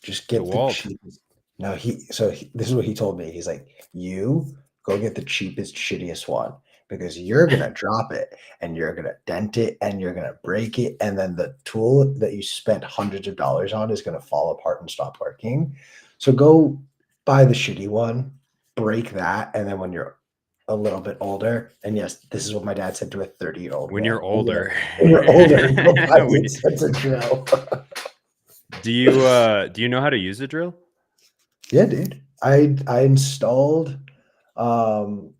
Just get the DeWalt. cheapest. No, this is what he told me. He's like, "You go get the cheapest, shittiest one because you're gonna drop it and you're gonna dent it and you're gonna break it, and then the tool that you spent hundreds of dollars on is gonna fall apart and stop working. So go buy the shitty one, break that, and then when you're a little bit older, and yes, this is what my dad said to a 30-year-old When man. you're older. When you're older, go buy the When- expensive drill." do you know how to use a drill? Yeah, dude. I installed um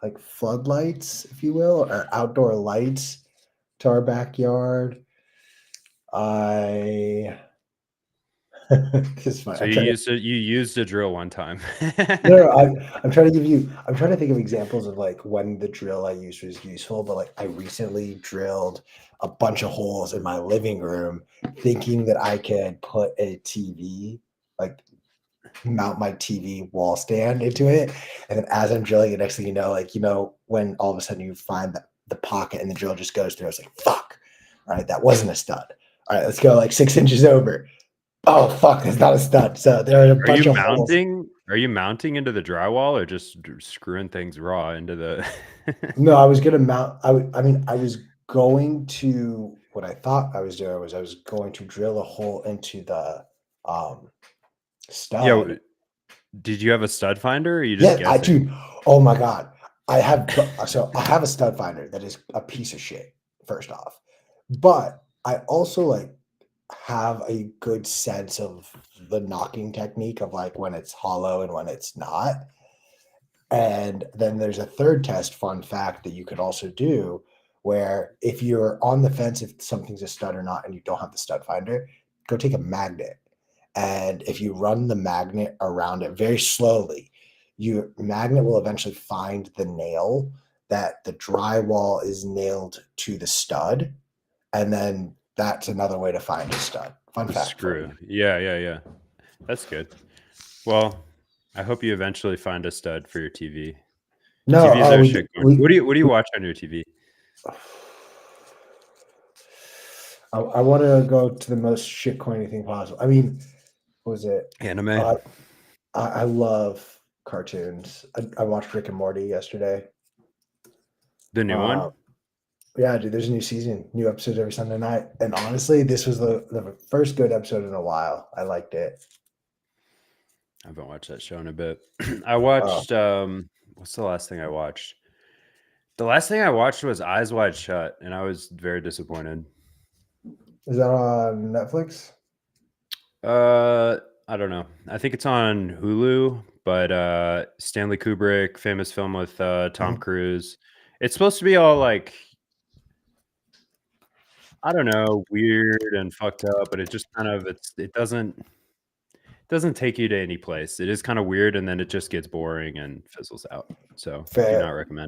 like floodlights, if you will, or outdoor lights to our backyard. I this is fine. So you used a drill one time. No, I'm trying to give you. I'm trying to think of examples of like when the drill I used was useful. But like I recently drilled a bunch of holes in my living room, thinking that I could put a TV, like mount my TV wall stand into it. And then as I'm drilling it, next thing you know, like, when all of a sudden you find the pocket and the drill just goes through, I was like, fuck. All right, that wasn't a stud. All right, let's go like 6 inches over. Oh, fuck, it's not a stud. So there are a Are you bunch of holes. mounting? Are you mounting into the drywall or just screwing things raw into the? No, I was gonna mount. I mean, I was going to. What I thought I was doing was I was going to drill a hole into the um, Yeah. stud. Did you have a stud finder or are you just Yeah, guessing? dude. Oh my god, I have. So I have a stud finder that is a piece of shit. First off, but I also like have a good sense of the knocking technique of like when it's hollow and when it's not. And then there's a third test, fun fact, that you could also do where if you're on the fence if something's a stud or not and you don't have the stud finder, go take a magnet. And if you run the magnet around it very slowly, your magnet will eventually find the nail that the drywall is nailed to the stud. And then that's another way to find a stud. Fun The fact for you. screw. Yeah. That's good. Well, I hope you eventually find a stud for your TV. No, TVs are shit. What do you watch on your TV? I want to go to the most shitcoiny thing possible. I mean, what was it? Anime. I love cartoons. I watched Rick and Morty yesterday. The new one? Yeah, dude, there's a new season, new episodes every Sunday night. And honestly, this was the first good episode in a while. I liked it. I haven't watched that show in a bit. I watched what's the last thing I watched? The last thing I watched was Eyes Wide Shut, and I was very disappointed. Is that on Netflix? I don't know. I think it's on Hulu, but Stanley Kubrick, famous film with Tom Cruise. It's supposed to be all like, I don't know, weird and fucked up, but it just kind of it doesn't take you to any place. It is kind of weird, and then it just gets boring and fizzles out. So do not recommend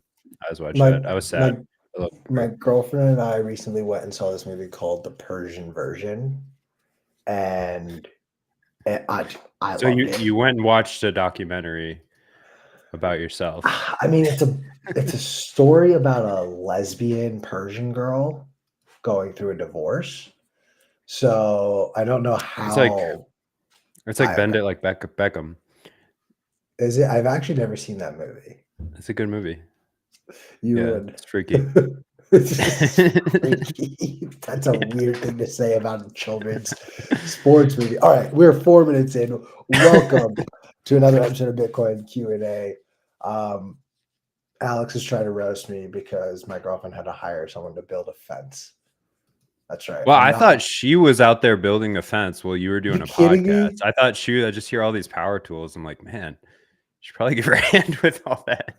Eyes Wide Shut. I was sad. My girlfriend and I recently went and saw this movie called The Persian Version, and I So loved it. you went and watched a documentary about yourself. I mean, it's a story about a lesbian Persian girl going through a divorce. So I don't know how. It's like Bend It Like Beckham. Is it? I've actually never seen that movie. It's a good movie. It's freaky. Freaky. That's a weird thing to say about a children's sports movie. All right, we're 4 minutes in. Welcome to another episode of Bitcoin Q&A. Alex is trying to roast me because my girlfriend had to hire someone to build a fence. That's right. Well, I thought she was out there building a fence while you were doing a podcast. I thought I just hear all these power tools. I'm like, man, she should probably give her a hand with all that.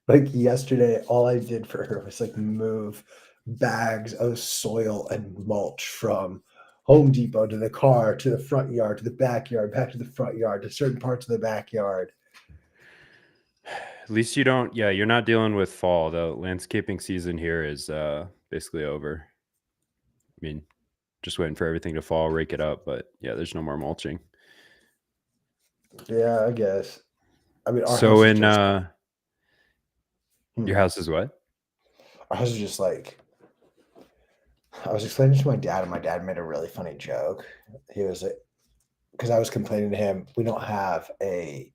Like yesterday, all I did for her was like move bags of soil and mulch from Home Depot to the car, to the front yard, to the backyard, back to the front yard, to certain parts of the backyard. At least you're not dealing with fall. The landscaping season here is basically over. I mean, just waiting for everything to fall, rake it up, but yeah, there's no more mulching. Yeah, I guess. I mean, your house is what? Our house is just like I was explaining to my dad, and my dad made a really funny joke. He was like, because I was complaining to him, we don't have a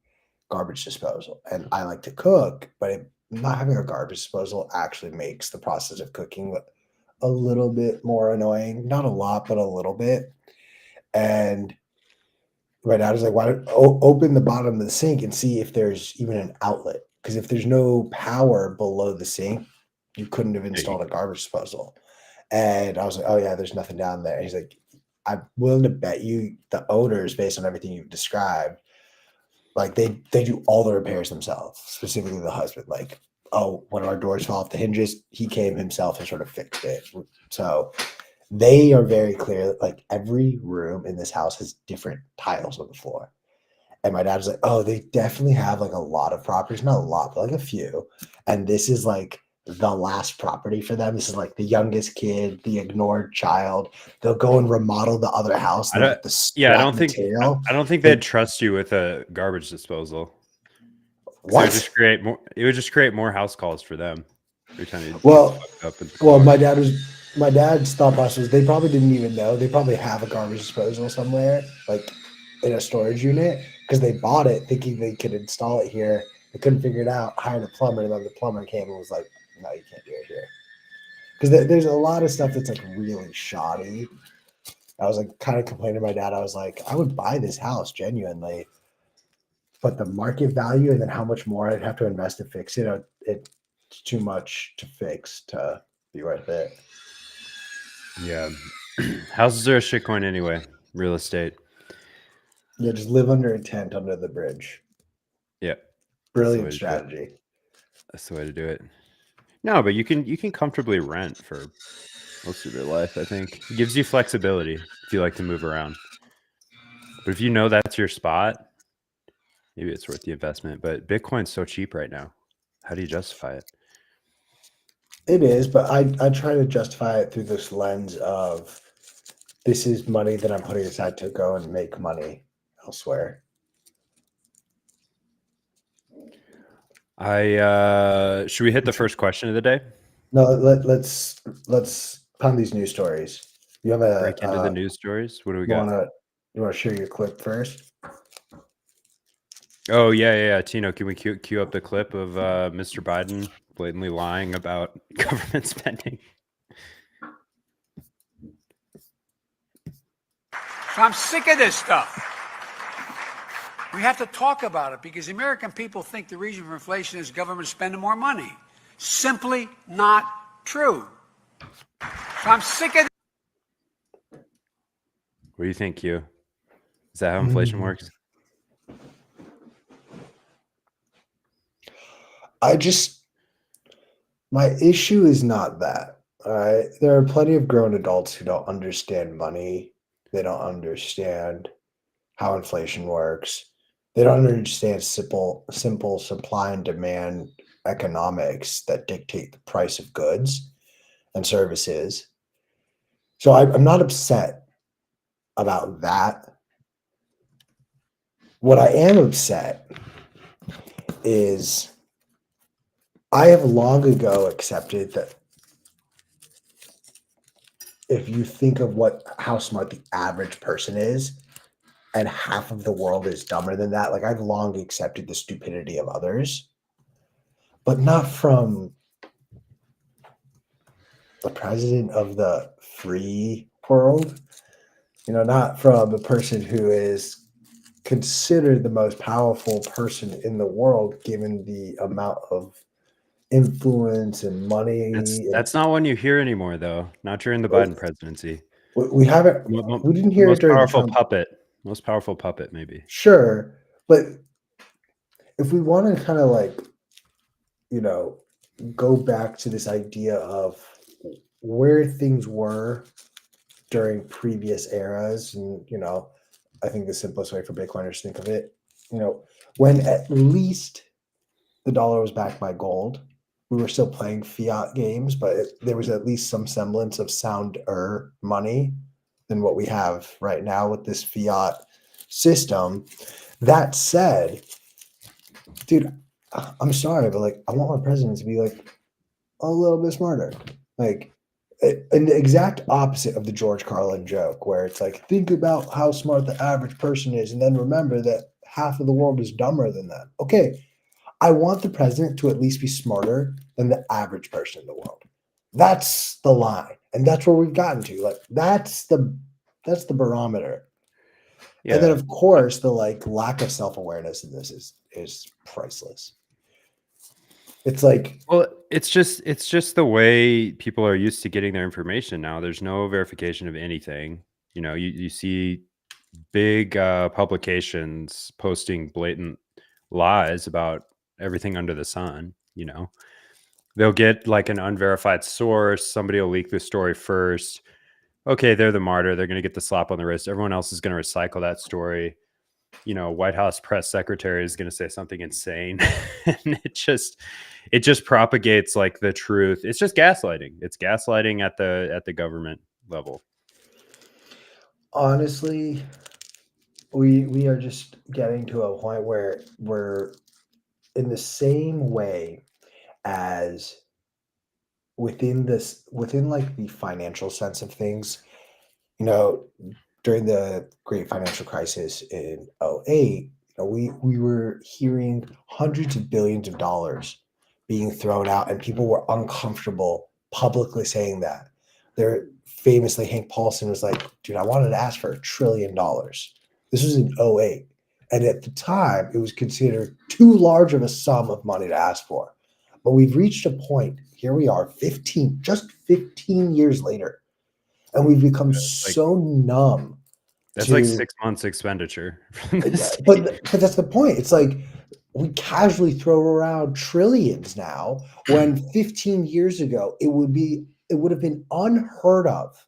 garbage disposal, and I like to cook, but not having a garbage disposal actually makes the process of cooking a little bit more annoying. Not a lot, but a little bit. And my dad was like, "Why don't open the bottom of the sink and see if there's even an outlet? Because if there's no power below the sink, you couldn't have Yeah, installed a garbage disposal." And I was like, "Oh yeah, there's nothing down there." And he's like, "I'm willing to bet you the owners, based on everything you've described, like they do all the repairs themselves, specifically the husband. Like, oh, when our doors fell off the hinges, he came himself and sort of fixed it." So they are very clear. Like every room in this house has different tiles on the floor. And my dad was like, "Oh, they definitely have like a lot of properties, not a lot, but like a few. And this is like the last property for them. This is like the youngest kid, the ignored child. They'll go and remodel the other house. I They'll don't. get the Yeah, scrap material. I don't think They they'd trust you with a garbage disposal. 'Cause what? It would just create more house calls for them every time you Well, fucked up with the well, car. my dad's thought process was they probably didn't even know. They probably have a garbage disposal somewhere, like in a storage unit, because they bought it thinking they could install it here. They couldn't figure it out, hired a plumber, and then the plumber came and was like, "No, you can't do it here." Because there's a lot of stuff that's like really shoddy. I was like kind of complaining to my dad. I was like, I would buy this house genuinely, but the market value and then how much more I'd have to invest to fix it, it's too much to fix to be worth it. Yeah. Houses are a shitcoin anyway. Real estate. Yeah, just live under a tent under the bridge. Yeah. That's the way Brilliant to do it. strategy. That's the way to do it. No, but you can comfortably rent for most of your life, I think. It gives you flexibility if you like to move around. But if you know that's your spot, maybe it's worth the investment. But Bitcoin's so cheap right now. How do you justify it? It is, but I try to justify it through this lens of this is money that I'm putting aside to go and make money elsewhere. Should we hit the first question of the day? No, let's pound these news stories. You have Break into the a news stories. What do we you got? wanna share your clip first? Oh yeah. Tino, can we cue up the clip of Mr. Biden blatantly lying about government spending? So I'm sick of this stuff. We have to talk about it because the American people think the reason for inflation is government spending more money. Simply not true. So I'm sick of What do you think, Q? Is that how inflation works? My issue is not that. All right. There are plenty of grown adults who don't understand money. They don't understand how inflation works. They don't understand simple supply and demand economics that dictate the price of goods and services. So I'm not upset about that. What I am upset is I have long ago accepted that if you think of how smart the average person is, and half of the world is dumber than that, like I've long accepted the stupidity of others, but not from the president of the free world, not from a person who is considered the most powerful person in the world, given the amount of influence and money. That's not one you hear anymore, though. Not during the Biden presidency. We haven't. We didn't hear it during the Trump. Most powerful puppet, maybe. Sure, but if we want to kind of go back to this idea of where things were during previous eras, and I think the simplest way for Bitcoiners to think of it, when at least the dollar was backed by gold. We were still playing fiat games, but there was at least some semblance of sounder money than what we have right now with this fiat system. That said, dude, I'm sorry, but I want my president to be a little bit smarter. and the exact opposite of the George Carlin joke, where it's like, think about how smart the average person is, and then remember that half of the world is dumber than them. Okay, I want the president to at least be smarter than the average person in the world. That's the line, and that's where we've gotten to. Like that's the barometer. Yeah. And then of course the like lack of self-awareness in this is priceless. It's like, well, it's just the way people are used to getting their information now. There's no verification of anything. You know, you see big publications posting blatant lies about everything under the sun. You know, they'll get like an unverified source. Somebody will leak the story first. Okay, they're the martyr. They're going to get the slap on the wrist. Everyone else is going to recycle that story. You know, White House press secretary is going to say something insane. And it just propagates like the truth. It's just gaslighting. It's gaslighting at the government level. honestly, we are just getting to a point where we're in the same way as within like the financial sense of things, you know, during the great financial crisis in '08, we were hearing hundreds of billions of dollars being thrown out, and people were uncomfortable publicly saying that. There famously, Hank Paulson was like, dude, I wanted to ask for $1 trillion. This was in '08. And at the time, it was considered too large of a sum of money to ask for. But we've reached a point, here we are, just 15 years later, and we've become so numb. That's like 6 months expenditure. But that's the point. It's like we casually throw around trillions now, when 15 years ago it would have been unheard of.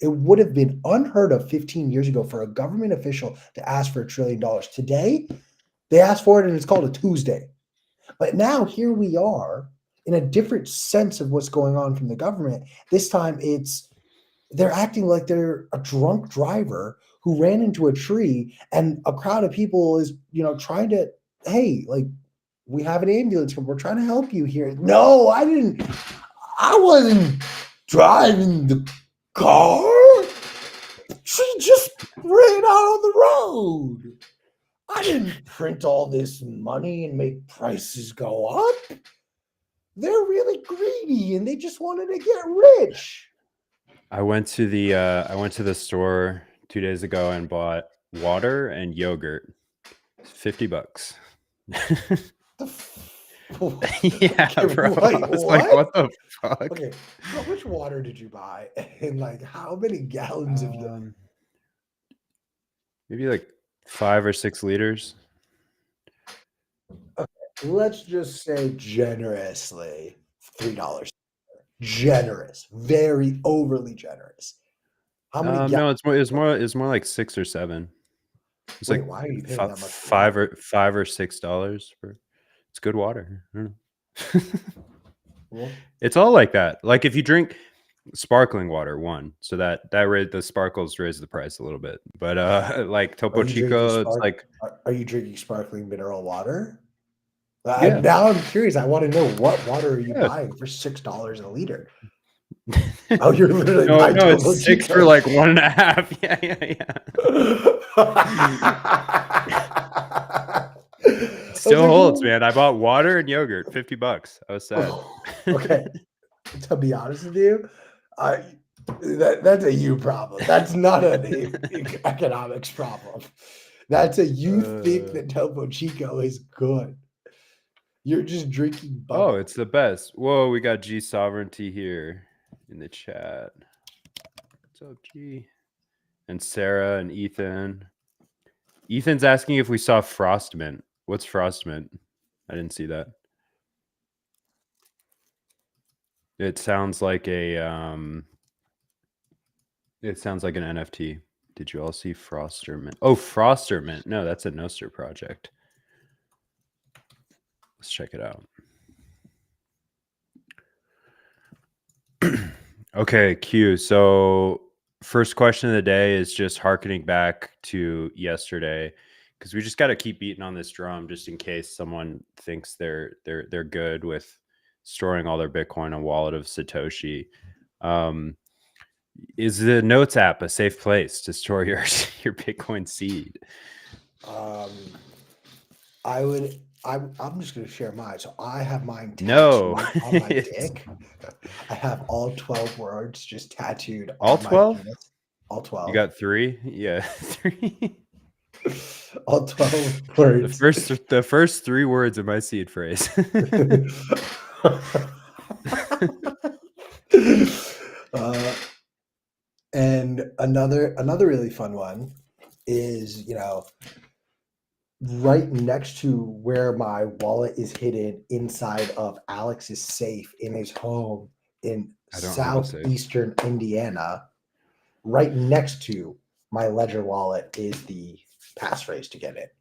It would have been unheard of 15 years ago for a government official to ask for $1 trillion. Today, they ask for it and it's called a Tuesday. But now here we are in a different sense of what's going on from the government. This time they're acting like they're a drunk driver who ran into a tree, and a crowd of people is, trying to, hey, like, we have an ambulance, we're trying to help you here. No, I wasn't driving the car. She just ran out on the road. I didn't print all this money and make prices go up. They're really greedy and they just wanted to get rich. I went to the store 2 days ago and bought water and yogurt. $50. Yeah, Okay, bro. wait, I was like, what the fuck? Okay, how much water did you buy? And like, how many gallons of you? Maybe like 5 or 6 liters. Okay, let's just say generously $3. Generous, very overly generous. How many? No, it's more like 6 or 7. It's Wait, like why are you paying that much? $5 or $6 for. It's good water. I don't know. Well, it's all like that. Like if you drink sparkling water, so that the sparkles raise the price a little bit. But like Topo Chico, it's like. Are you drinking sparkling mineral water? Yeah. Now I'm curious. I want to know, what water are you buying for $6 a liter? Oh, you're literally no, it's 6 for like 1.5. Yeah. Still holds, man. I bought water and yogurt, $50. I was sad. Okay, to be honest with you, that's a you problem. That's not an economics problem. That's a you think that Topo Chico is good. You're just drinking bubble. Oh, it's the best. Whoa, we got G Sovereignty here in the chat. What's up, G? And Sarah and Ethan. Ethan's asking if we saw Frostmint. What's Frostmint? I didn't see that. It sounds like an NFT. Did you all see Frostermint? Oh, Frostermint. No, that's a Nostr project. Let's check it out. Okay, Q. So first question of the day is just hearkening back to yesterday, because we just got to keep beating on this drum just in case someone thinks they're good with storing all their Bitcoin on wallet of Satoshi. Is the Notes app a safe place to store your Bitcoin seed? I'm just going to share mine. So I have mine No. tattooed on my dick. I have all 12 words just tattooed All on 12? my penis. All 12. You got 3? Yeah, 3. All 12 words. The first 3 words of my seed phrase. And another really fun one is, right next to where my wallet is hidden inside of Alex's safe in his home in I don't have a safe. southeastern Indiana, right next to my Ledger wallet is the passphrase to get it.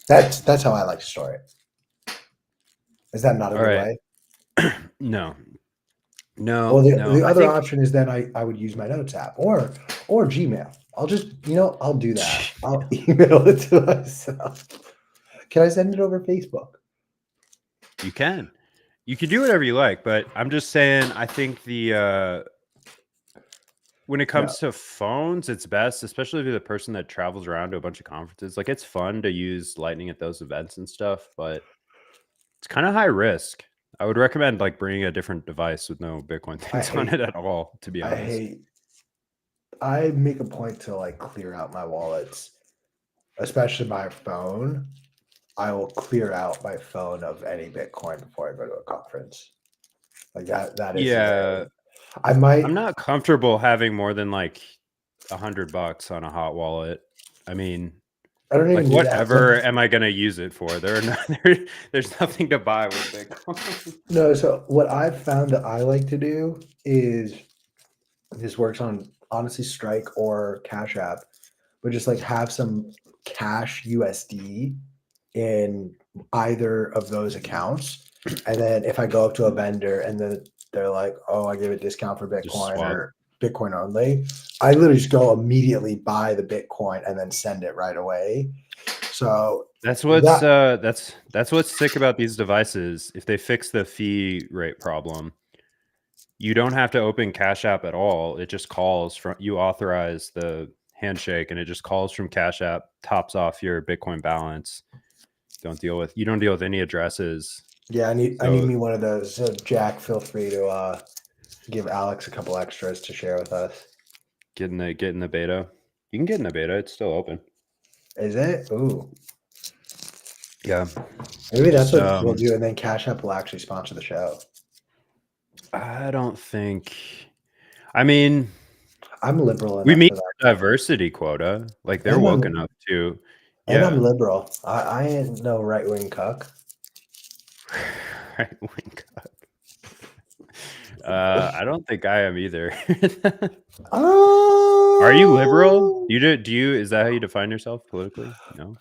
That's how I like to store it. Is that not a good way? No. Well, the other option is then I would use my Notes app or Gmail. I'll just, I'll do that. I'll email it to myself. Can I send it over Facebook? You can. You can do whatever you like, but I'm just saying, I think when it comes to phones, it's best, especially if you're the person that travels around to a bunch of conferences. Like, it's fun to use Lightning at those events and stuff, but it's kind of high risk. I would recommend like bringing a different device with no Bitcoin things on it at all, to be honest. I make a point to like clear out my wallets, especially my phone. I will clear out my phone of any Bitcoin before I go to a conference. Like that is I'm not comfortable having more than like $100 on a hot wallet. I mean, I don't even whatever am I going to use it for? There's nothing to buy with Bitcoin. No, so what I've found that I like to do is, this works on honestly Strike or Cash App, but just like have some cash USD in either of those accounts. And then if I go up to a vendor and then they're like, oh, I give a discount for Bitcoin or Bitcoin only, I literally just go immediately buy the Bitcoin and then send it right away. So that's what's sick about these devices. If they fix the fee rate problem, you don't have to open Cash App at all. It just calls from, you authorize the handshake and it just calls from Cash App, tops off your Bitcoin balance. You don't deal with any addresses. Yeah, I need me one of those. So Jack, feel free to give Alex a couple extras to share with us. Get in the beta. You can get in the beta. It's still open. Is it? Ooh. Yeah. Maybe that's what we'll do, and then Cash App will actually sponsor the show. I don't think. I mean, I'm liberal. We meet the diversity quota. Like, they're woke enough to. And I'm liberal. I ain't no right wing cuck. Right wing cuck. I don't think I am either. Are you liberal? Do you? Is that how you define yourself politically? No.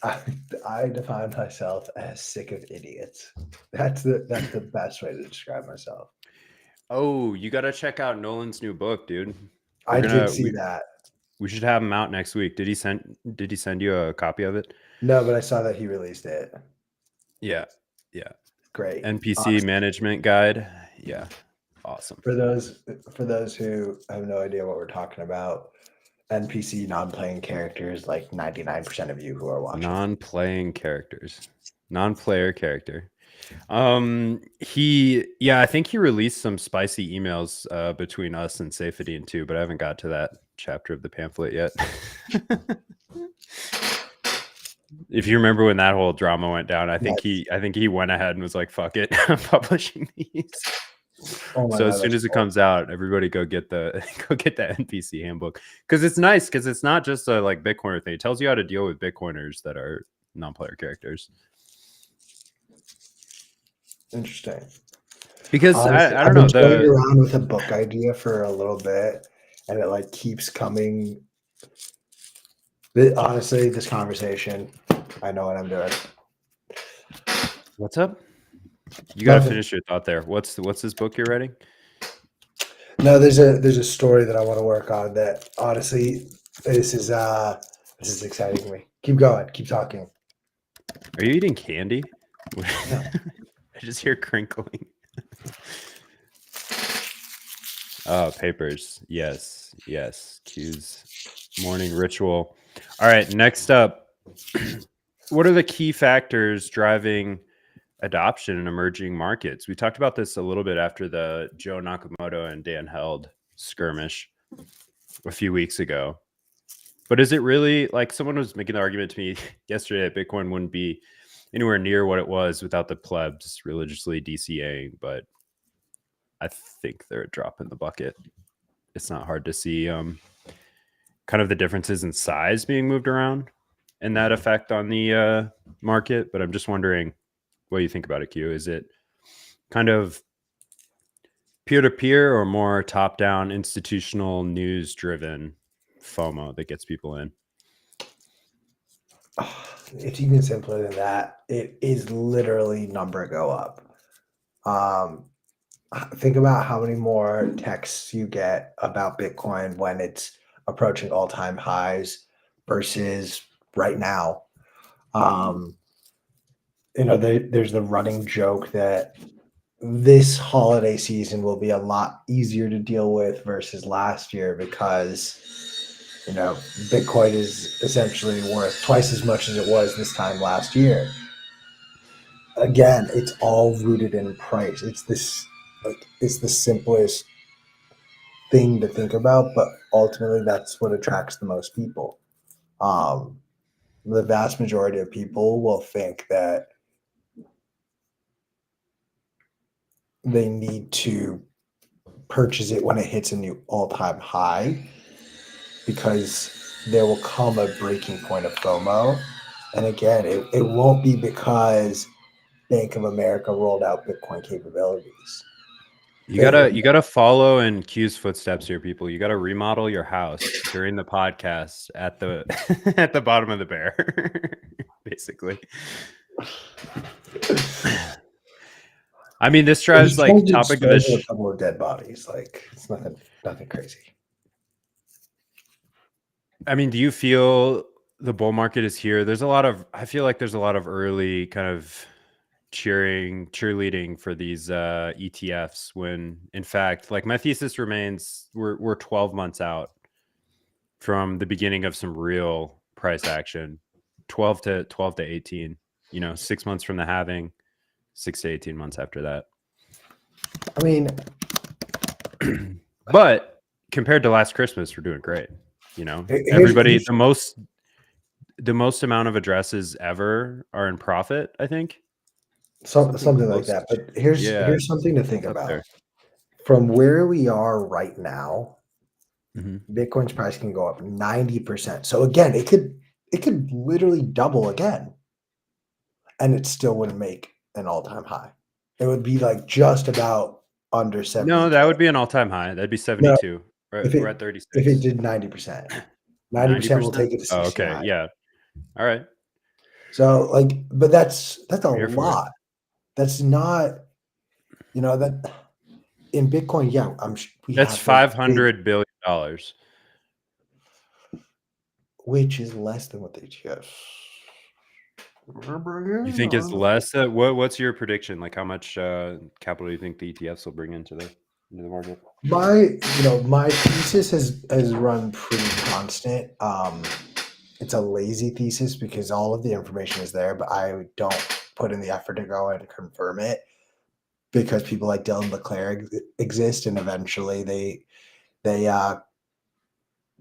I define myself as sick of idiots. That's the best way to describe myself. Oh, you got to check out Nolan's new book, dude. I did see that. We should have him out next week. Did he send you a copy of it? No, but I saw that he released it. Yeah. Great. NPC management guide. Yeah. Awesome. For those who have no idea what we're talking about, NPC, non-playing characters, like 99% of you who are watching. Non-playing characters. Non-player character. I think he released some spicy emails between us and Safety too, but I haven't got to that chapter of the pamphlet yet. If you remember when that whole drama went down, I think he went ahead and was like, fuck it, I'm publishing these. So as soon as it comes out, everybody go get the NPC handbook, because it's nice, because it's not just a like Bitcoiner thing. It tells you how to deal with Bitcoiners that are non-player characters. Interesting. Because I don't know. I've been playing around with a book idea for a little bit, and it like keeps coming. Honestly, this conversation, I know what I'm doing. What's up? You gotta finish your thought there. What's this book you're writing? No, there's a story that I want to work on that honestly, this is exciting me. Keep going, keep talking. Are you eating candy? I just hear crinkling. Oh, papers. Yes. Q's morning ritual. All right. Next up, what are the key factors driving adoption in emerging markets? We talked about this a little bit after the Joe Nakamoto and Dan Held skirmish a few weeks ago. But is it really, like, someone was making the argument to me yesterday that Bitcoin wouldn't be anywhere near what it was without the plebs religiously DCAing, but I think they're a drop in the bucket. It's not hard to see kind of the differences in size being moved around and that effect on the market. But I'm just wondering what you think about it, Q. Is it kind of peer-to-peer or more top-down institutional news-driven FOMO that gets people in? It's even simpler than that. It is literally number go up. Think about how many more texts you get about Bitcoin when it's approaching all-time highs versus right now. There's the running joke that this holiday season will be a lot easier to deal with versus last year because Bitcoin is essentially worth twice as much as it was this time last year. Again, it's all rooted in price. It's the simplest thing to think about, but ultimately that's what attracts the most people. The vast majority of people will think that they need to purchase it when it hits a new all-time high because there will come a breaking point of FOMO. And again, it won't be because Bank of America rolled out Bitcoin capabilities. You gotta follow in Q's footsteps here, people. You gotta remodel your house during the podcast at the at the bottom of the bear, basically. I mean, this drives like topic of this. A couple of dead bodies, like it's nothing crazy. I mean, do you feel the bull market is here? I feel like there's a lot of early kind of cheerleading for these ETFs when in fact, like, my thesis remains we're 12 months out from the beginning of some real price action. 12 to 18, 6 months from the halving, 6 to 18 months after that. I mean, but compared to last Christmas, we're doing great. Everybody, the most amount of addresses ever are in profit, I think. Something like that. But here's something to think about. There. From where we are right now, Bitcoin's price can go up 90%. So again, it could literally double again, and it still wouldn't make an all-time high. It would be like just about under 70. No, that would be an all-time high. That'd be 72. No, we're at 36. If it did 90%, 90% will take it to 69. Oh, okay, yeah. All right. So but that's a lot. That's not, that in Bitcoin. Yeah, that's $500 billion, which is less than what the ETFs. You think it's less? What's your prediction? Like, how much capital do you think the ETFs will bring into the market? My thesis has run pretty constant. It's a lazy thesis because all of the information is there, but I don't put in the effort to go and confirm it because people like Dylan LeClaire exist, and eventually they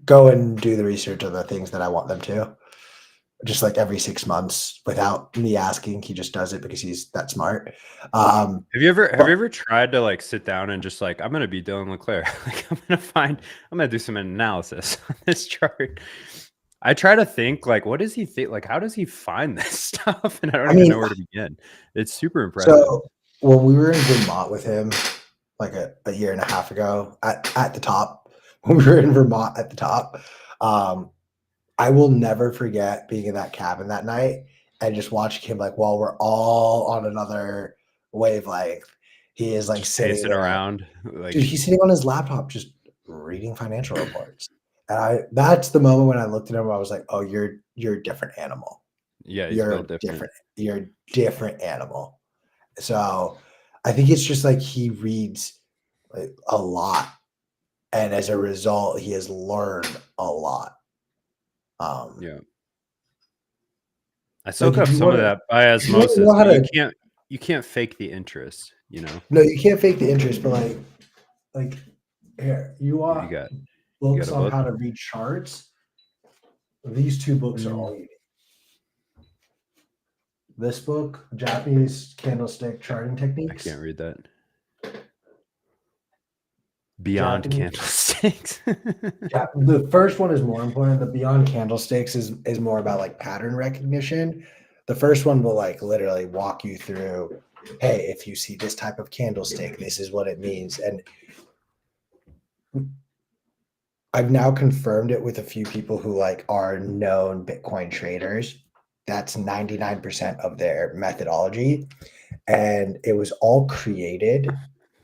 go and do the research on the things that I want them to. Just like every 6 months without me asking, he just does it because he's that smart. Have you ever tried to like sit down and just like, I'm going to be Dylan LeClaire. Like, I'm going to do some analysis on this chart. I try to think like, what does he think? Like, how does he find this stuff? And I don't even know where to begin. It's super impressive. So when we were in Vermont with him, like a year and a half ago at the top, when we were in Vermont at the top, I will never forget being in that cabin that night and just watching him, like, while we're all on another wavelength, he is like sitting around. Like, dude, he's sitting on his laptop just reading financial reports. And that's the moment when I looked at him, I was like, oh, you're a different animal. Yeah, you're different. You're a different animal. So I think it's just like he reads like a lot. and as a result, he has learned a lot. Yeah. I soak if up you some of wanna- that by if you wanna osmosis, know how but to- you can't fake the interest, you know. No, you can't fake the interest, but like here, you What do want you got? You got books a on book? how to read charts. These two books are all you need. This book, Japanese Candlestick Charting I Techniques. can't read that. Beyond Japanese- Candlesticks. Yeah, the first one is more important. The Beyond Candlesticks is more about like pattern recognition. The first one will like literally walk you through, hey, if you see this type of candlestick, this is what it means. And I've now confirmed it with a few people who like are known Bitcoin traders. That's 99% of their methodology. And it was all created.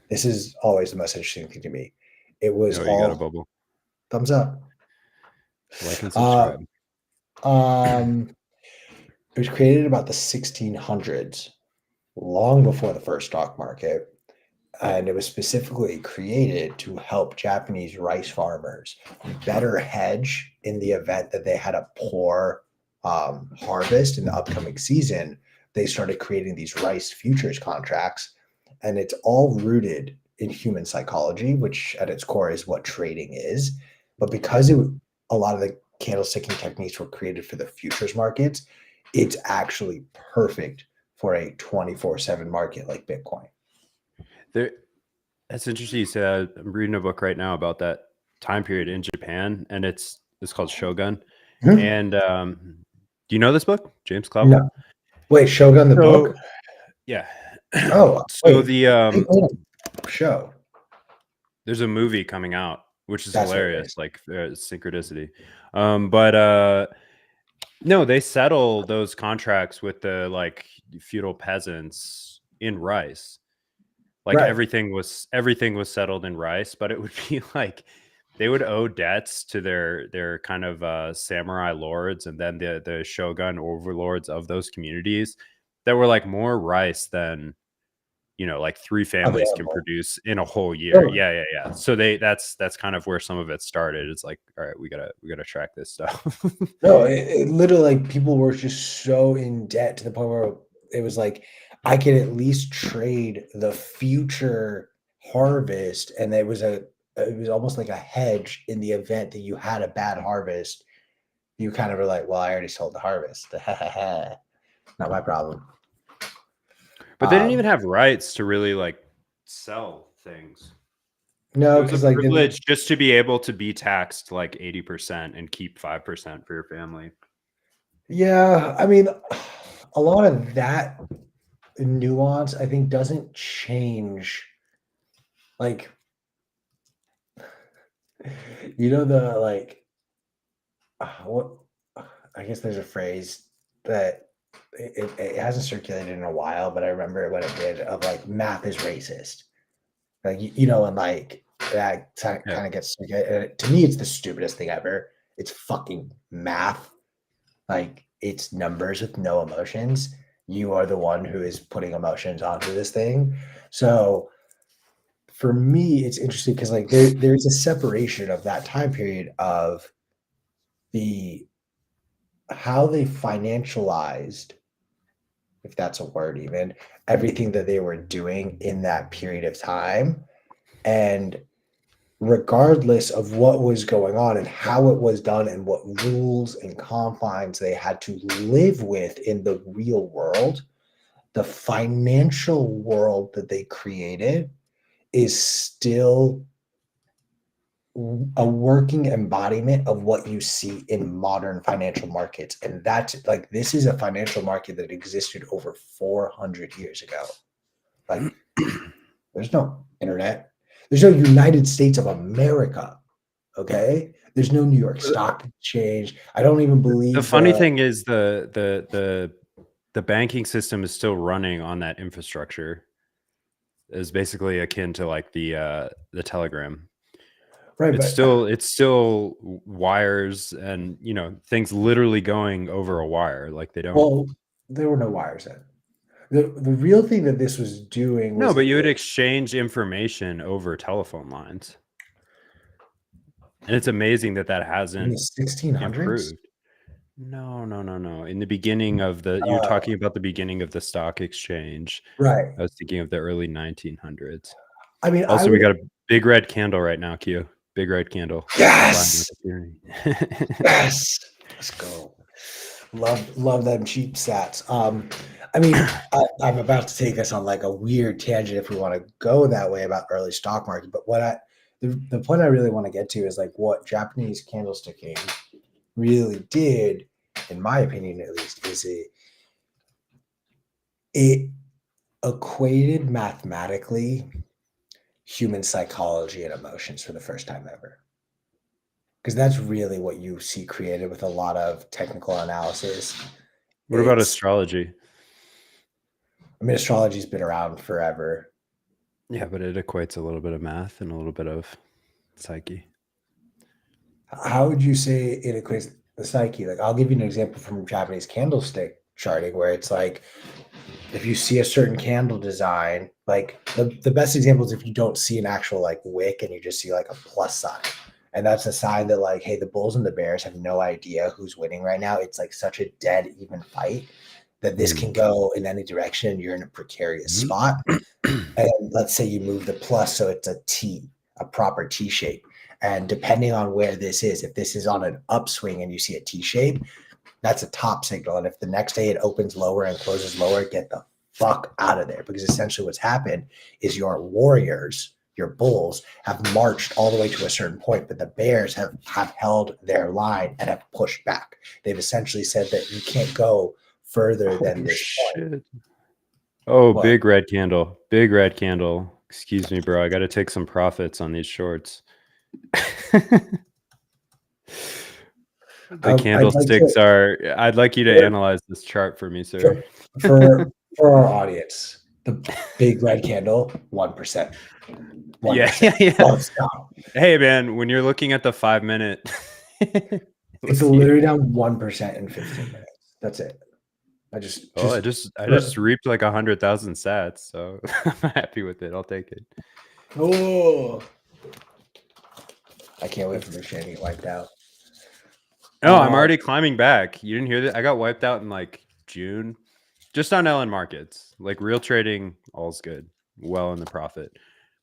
This is always the most interesting thing to me. It was Oh, you got a all bubble. thumbs up. Like and subscribe. It was created about the 1600s, long before the first stock market. And it was specifically created to help Japanese rice farmers better hedge in the event that they had a poor harvest in the upcoming season. They started creating these rice futures contracts, and it's all rooted in human psychology, which at its core is what trading is. But because a lot of the candlesticking techniques were created for the futures markets, it's actually perfect for a 24/7 market like Bitcoin. That's interesting you say that. I'm reading a book right now about that time period in Japan, and it's called Shogun. Mhm. And do you know this book, James Clavell? No. Wait, Shogun the book? Yeah. Oh, so wait. the Show. there's a movie coming out, which is That's what it hilarious, is. like synchronicity. But no, they settle those contracts with the like feudal peasants in rice. Like Right. everything was settled in rice, but it would be like they would owe debts to their kind of samurai lords, and then the shogun overlords of those communities that were like more rice than, you know, like 3 families can Available. produce in a whole year. Totally. Yeah. So that's kind of where some of it started. It's like, all right, we gotta track this stuff. No, it literally like people were just so in debt to the point where it was like I could at least trade the future harvest, and it was almost like a hedge in the event that you had a bad harvest. You kind of were like, well, I already sold the harvest. Not my problem. But they didn't even have rights to really like sell things. No, It was because a like privilege just to be able to be taxed like 80% and keep 5% for your family. yeah, I mean, a lot of that nuance I think doesn't change. Like, you know, the like what I guess there's a phrase that it hasn't circulated in a while, but I remember when it did of like math is racist. Like you know, and like that kind of gets to me, it's the stupidest thing ever. It's fucking math. Like it's numbers with no emotions. You are the one who is putting emotions onto this thing. So for me, it's interesting because like there's a separation of that time period of the how they financialized, if that's a word even, everything that they were doing in that period of time. And regardless of what was going on and how it was done and what rules and confines they had to live with in the real world, the financial world that they created is still a working embodiment of what you see in modern financial markets. And that's like, this is a financial market that existed over 400 years ago. Like, there's no internet, there's no United States of America. Okay. There's no New York Stock Exchange. I don't even believe The funny thing is the banking system is still running on that infrastructure. Is basically akin to like the telegram. right, It's still wires and, you know, things literally going over a wire. Like they don't. Well, there were no wires then. The real thing that this was doing was No, but you would exchange information over telephone lines. And it's amazing that in hasn't the 1600s. improved. No. In the beginning of you're talking about the beginning of the stock exchange. Right. I was thinking of the early 1900s. I mean, Also, we got a big red candle right now, Q. Big red candle. Yes. Yes. Let's go. Love them cheap sats. I mean, I'm about to take us on like a weird tangent if we want to go that way about early stock market. But the point I really want to get to is like what Japanese candlesticking really did, in my opinion at least, is it equated mathematically human psychology and emotions for the first time ever. Because that's really what you see created with a lot of technical analysis. What about astrology? I mean, astrology's been around forever. Yeah, but it equates a little bit of math and a little bit of psyche. How would you say it equates the psyche? Like, I'll give you an example from Japanese candlestick charting, where it's like, if you see a certain candle design, like the best example is if you don't see an actual like wick and you just see like a plus sign. And that's a sign that like, hey, the Bulls and the Bears have no idea who's winning right now. It's like such a dead even fight that this can go in any direction and you're in a precarious spot. And let's say you move the plus so it's a T, a proper T shape. And depending on where this is, if this is on an upswing and you see a T shape, that's a top signal. And if the next day it opens lower and closes lower, get the fuck out of there. Because essentially what's happened is your warriors, your Bulls, have marched all the way to a certain point, but the Bears have held their line and have pushed back. They've essentially said that you can't go further than this point. Oh, what? Big red candle. Big red candle. Excuse me, bro. I got to take some profits on these shorts. The candlesticks I'd like you to analyze this chart for me, sir. For our audience, the big red candle, 1%. 1%. Yeah. Oh, stop. Hey, man, when you're looking at the 5 minute, it's literally down 1% in 15 minutes. That's it. I just reaped like 100,000 sats, so I'm happy with it. I'll take it. Oh, I can't wait for this shit to get wiped out. No, I'm already climbing back. You didn't hear that? I got wiped out in like June, just on Ellen Markets. Like real trading, all's good, well in the profit.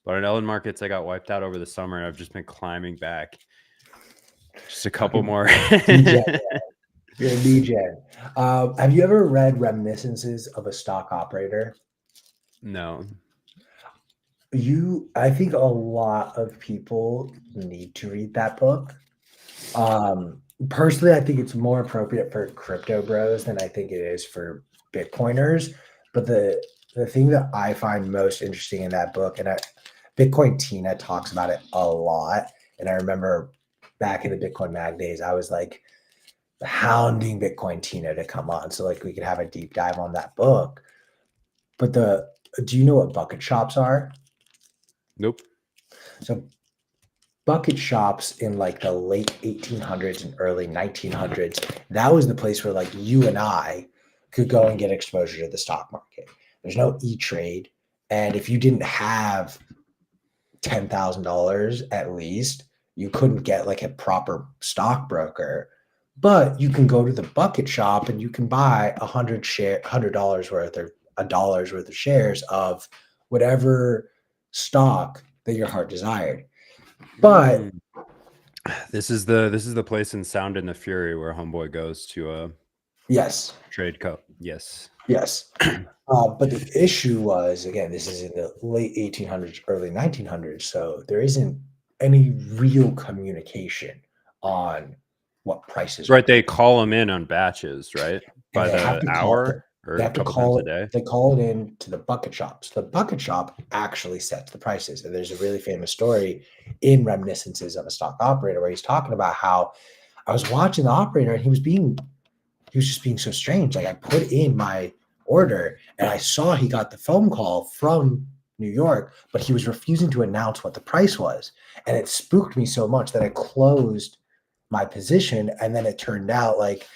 But on Ellen Markets, I got wiped out over the summer, and I've just been climbing back. Just a couple more. You're a DJ. Have you ever read Reminiscences of a Stock Operator? No. I think a lot of people need to read that book. Personally, I think it's more appropriate for crypto bros than I think it is for Bitcoiners. But the thing that I find most interesting in that book, and Bitcoin Tina talks about it a lot. And I remember back in the Bitcoin Mag days, I was like hounding Bitcoin Tina to come on so like we could have a deep dive on that book. But do you know what bucket shops are? Nope. So bucket shops in like the late 1800s and early 1900s, that was the place where like you and I could go and get exposure to the stock market. There's no E-Trade. And if you didn't have $10,000 at least, you couldn't get like a proper stockbroker. But you can go to the bucket shop and you can buy $100 worth or $1 worth of shares of whatever stock that your heart desired. But this is the place in Sound and the Fury where Homeboy goes to yes, trade co. Yes. But the issue was, again, this is in the late 1800s, early 1900s, so there isn't any real communication on what prices. Right, they call them in on batches, right? By the hour. Or they have to call it. They call it in to the bucket shops. The bucket shop actually sets the prices. And there's a really famous story in Reminiscences of a Stock Operator where he's talking about how I was watching the operator and he was just being so strange. Like I put in my order and I saw he got the phone call from New York, but he was refusing to announce what the price was. And it spooked me so much that I closed my position. And then it turned out like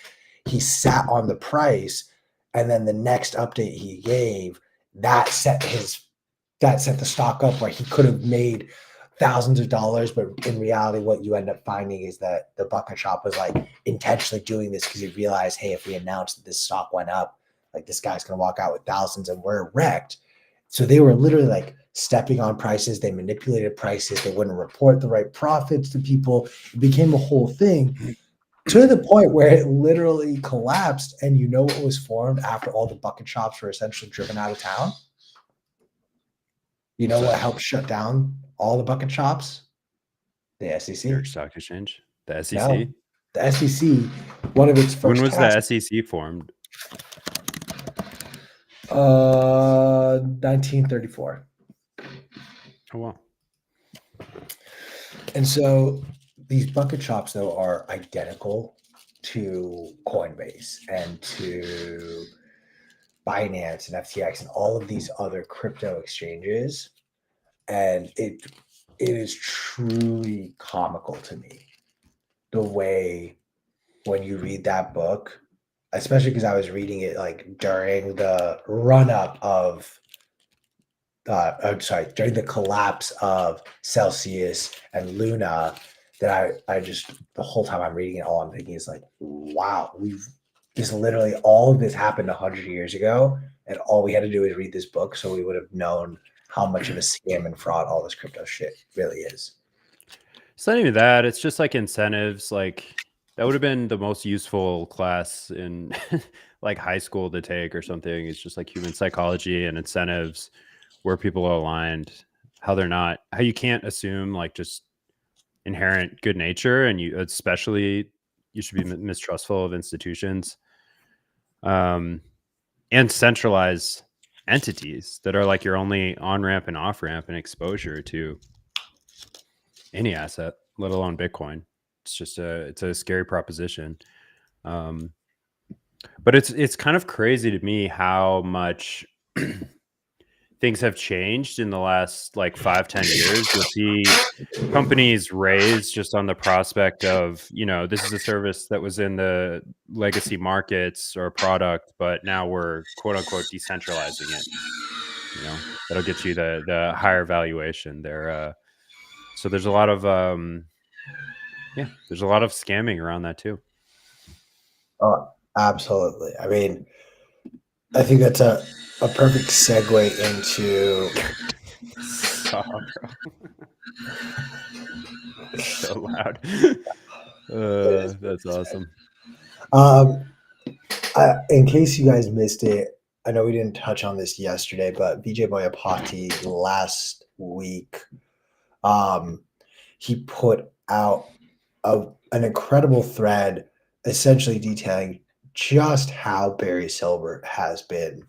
he sat on the price. And then the next update he gave, that set the stock up where he could have made thousands of dollars, but in reality, what you end up finding is that the bucket shop was like intentionally doing this because he realized, hey, if we announce that this stock went up, like this guy's gonna walk out with thousands and we're wrecked. So they were literally like stepping on prices, they manipulated prices, they wouldn't report the right profits to people. It became a whole thing to the point where it literally collapsed. And you know what was formed after all the bucket shops were essentially driven out of town? You know what helped shut down all the bucket shops? The SEC. New York Stock Exchange, the SEC. No, the SEC, one of its first. When was the SEC formed? 1934. Oh wow. And so these bucket shops, though, are identical to Coinbase and to Binance and FTX and all of these other crypto exchanges. And it is truly comical to me the way when you read that book, especially because I was reading it like during the run up of during the collapse of Celsius and Luna, that I just, the whole time I'm reading it, all I'm thinking is like, wow, this literally, all of this happened 100 years ago, and all we had to do is read this book, so we would have known how much of a scam and fraud all this crypto shit really is. It's not even that. It's just like incentives. Like that would have been the most useful class in like high school to take or something. It's just like human psychology and incentives, where people are aligned, how you can't assume like just inherent good nature, and you should be mistrustful of institutions, and centralized entities that are like your only on-ramp and off-ramp and exposure to any asset, let alone Bitcoin. It's a scary proposition. But it's kind of crazy to me how much things have changed in the last like 5-10 years. You'll see companies raise just on the prospect of, this is a service that was in the legacy markets or product, but now we're quote unquote decentralizing it. That'll get you the higher valuation there. So there's a lot of there's a lot of scamming around that too. Oh, absolutely. I mean, I think that's a perfect segue into so loud. That's awesome. In case you guys missed it, I know we didn't touch on this yesterday, but Vijay Boyapati last week, he put out an incredible thread essentially detailing just how Barry Silbert has been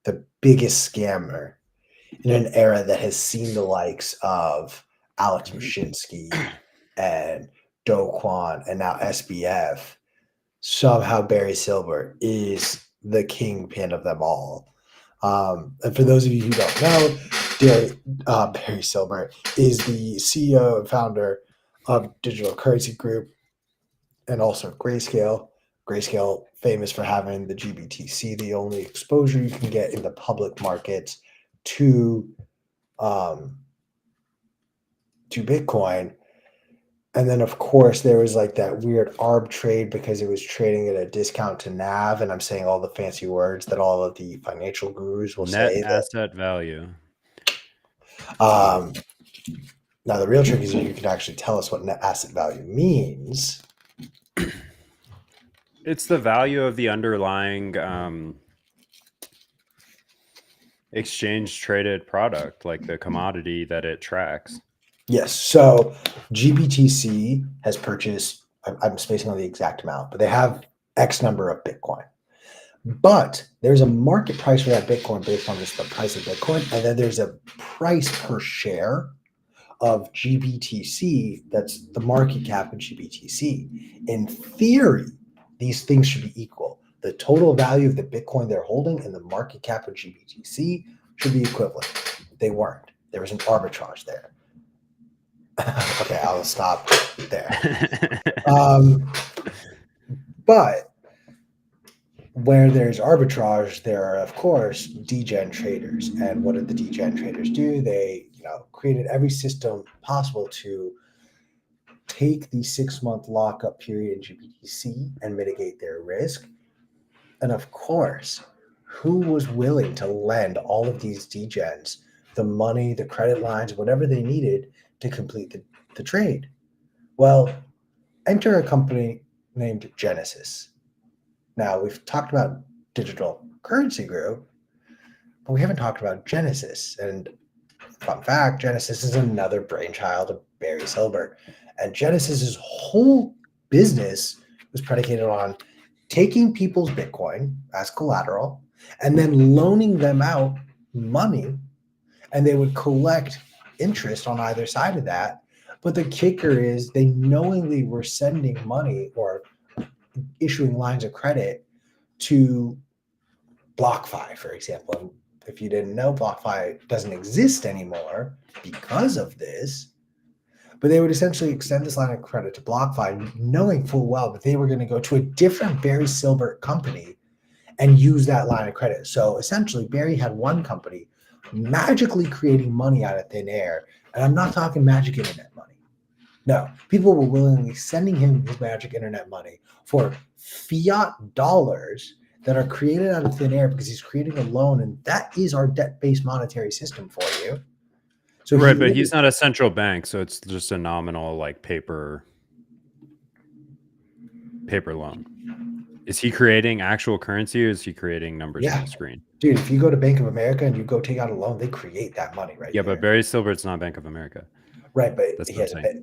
the biggest scammer in an era that has seen the likes of Alex Mashinsky and Do Kwon and now SBF. Somehow Barry Silbert is the kingpin of them all. And for those of you who don't know, Barry Silbert is the CEO and founder of Digital Currency Group and also Grayscale. Grayscale, famous for having the GBTC, the only exposure you can get in the public markets to Bitcoin. And then, of course, there was like that weird arb trade because it was trading at a discount to NAV. And I'm saying all the fancy words that all of the financial gurus will say. Net asset value. Now, the real trick is you can actually tell us what net asset value means. It's the value of the underlying exchange traded product, like the commodity that it tracks. Yes. So GBTC has purchased, I'm spacing on the exact amount, but they have X number of Bitcoin. But there's a market price for that Bitcoin based on just the price of Bitcoin. And then there's a price per share of GBTC. That's the market cap of GBTC. In theory, these things should be equal. The total value of the Bitcoin they're holding and the market cap of GBTC should be equivalent. They weren't. There was an arbitrage there. Okay, I'll stop there. But where there's arbitrage, there are, of course, degen traders. And what did the degen traders do? They, created every system possible to take the 6-month lockup period in GBTC and mitigate their risk. And of course, who was willing to lend all of these degens the money, the credit lines, whatever they needed to complete the trade? Well, enter a company named Genesis. Now, we've talked about Digital Currency Group, but we haven't talked about Genesis. And fun fact, Genesis is another brainchild of Barry Silbert. And Genesis's whole business was predicated on taking people's Bitcoin as collateral and then loaning them out money, and they would collect interest on either side of that. But the kicker is they knowingly were sending money or issuing lines of credit to BlockFi, for example. And if you didn't know, BlockFi doesn't exist anymore because of this. But they would essentially extend this line of credit to BlockFi, knowing full well that they were going to go to a different Barry Silbert company and use that line of credit. So essentially, Barry had one company magically creating money out of thin air. And I'm not talking magic internet money. No, people were willingly sending him his magic internet money for fiat dollars that are created out of thin air because he's creating a loan. And that is our debt-based monetary system for you. So right, but he's not a central bank, so it's just a nominal paper loan. Is he creating actual currency, or is he creating numbers on the screen? Dude, if you go to Bank of America and you go take out a loan, they create that money right there. But Barry Silbert's not Bank of America. Right, but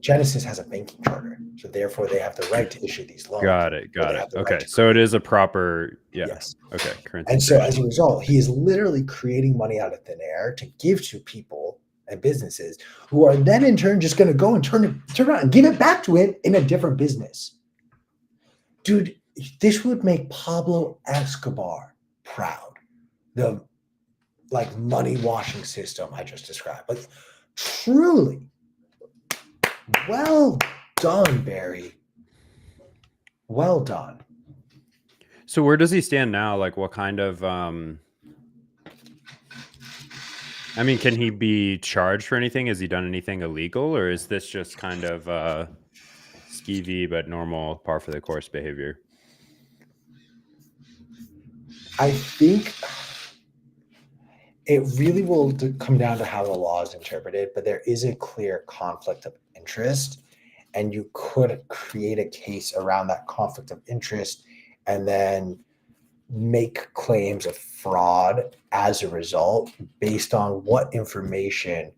Genesis has a banking charter, so therefore they have the right to issue these loans. Got it. Okay, so it is a proper, Yes. Okay, currency. And so as a result, he is literally creating money out of thin air to give to people and businesses who are then in turn just going to go and turn around and give it back to him in a different business. Dude, this would make Pablo Escobar proud. The money washing system I just described. Truly. Well done, Barry. Well done. So where does he stand now? What kind of can he be charged for anything? Has he done anything illegal, or is this just kind of skeevy but normal, par for the course behavior? I think it really will come down to how the law is interpreted, but there is a clear conflict of interest, and you could create a case around that conflict of interest and then make claims of fraud as a result based on what information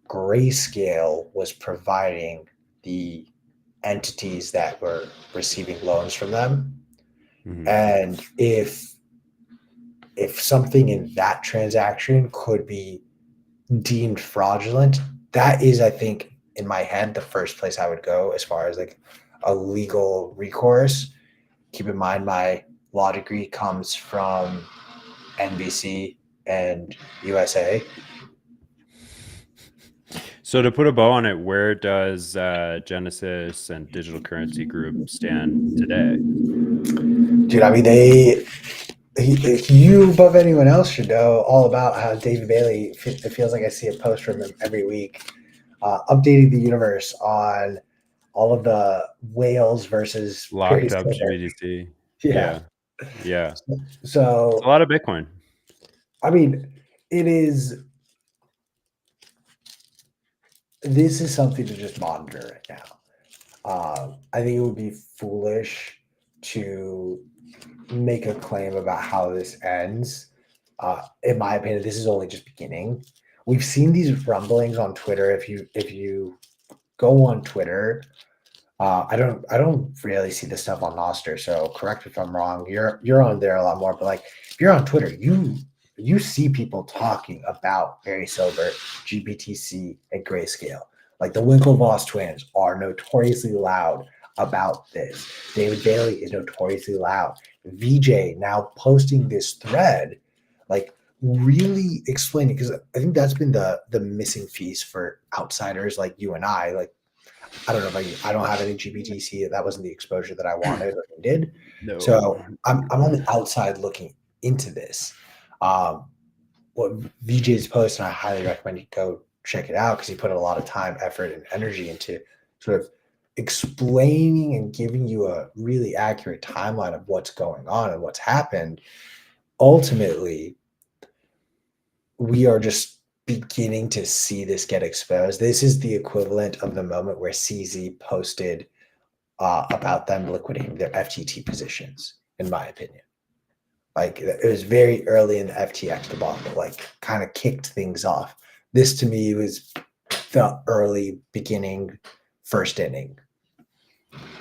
Grayscale was providing the entities that were receiving loans from them. Mm-hmm. And if something in that transaction could be deemed fraudulent, that is, I think, in my head, the first place I would go as far as a legal recourse. Keep in mind, my law degree comes from NBC and USA. So to put a bow on it, where does Genesis and Digital Currency Group stand today? Dude, I mean, you above anyone else should know all about how David Bailey, it feels like I see a post from him every week, updating the universe on all of the whales versus locked up GBTC. Yeah. So it's a lot of Bitcoin. I mean, this is something to just monitor right now. I think it would be foolish to make a claim about how this ends. In my opinion, this is only just beginning. We've seen these rumblings on Twitter. If you go on Twitter, I don't really see this stuff on Nostr, so correct me if I'm wrong. You're on there a lot more, but if you're on Twitter, you see people talking about Barry Silbert, GBTC, and Grayscale. The Winklevoss twins are notoriously loud about this. David Bailey is notoriously loud. VJ now posting this thread, really explaining, because I think that's been the missing piece for outsiders like you and I. I don't know if I don't have any GBTC. That wasn't the exposure that I wanted or needed. No. So I'm on the outside looking into this. What VJ's post, and I highly recommend you go check it out because he put a lot of time, effort, and energy into sort of explaining and giving you a really accurate timeline of what's going on and what's happened. Ultimately, we are just beginning to see this get exposed. This is the equivalent of the moment where CZ posted about them liquidating their FTT positions, in my opinion. Like, it was very early in the FTX debacle, like kind of kicked things off. This to me was the early beginning, first inning.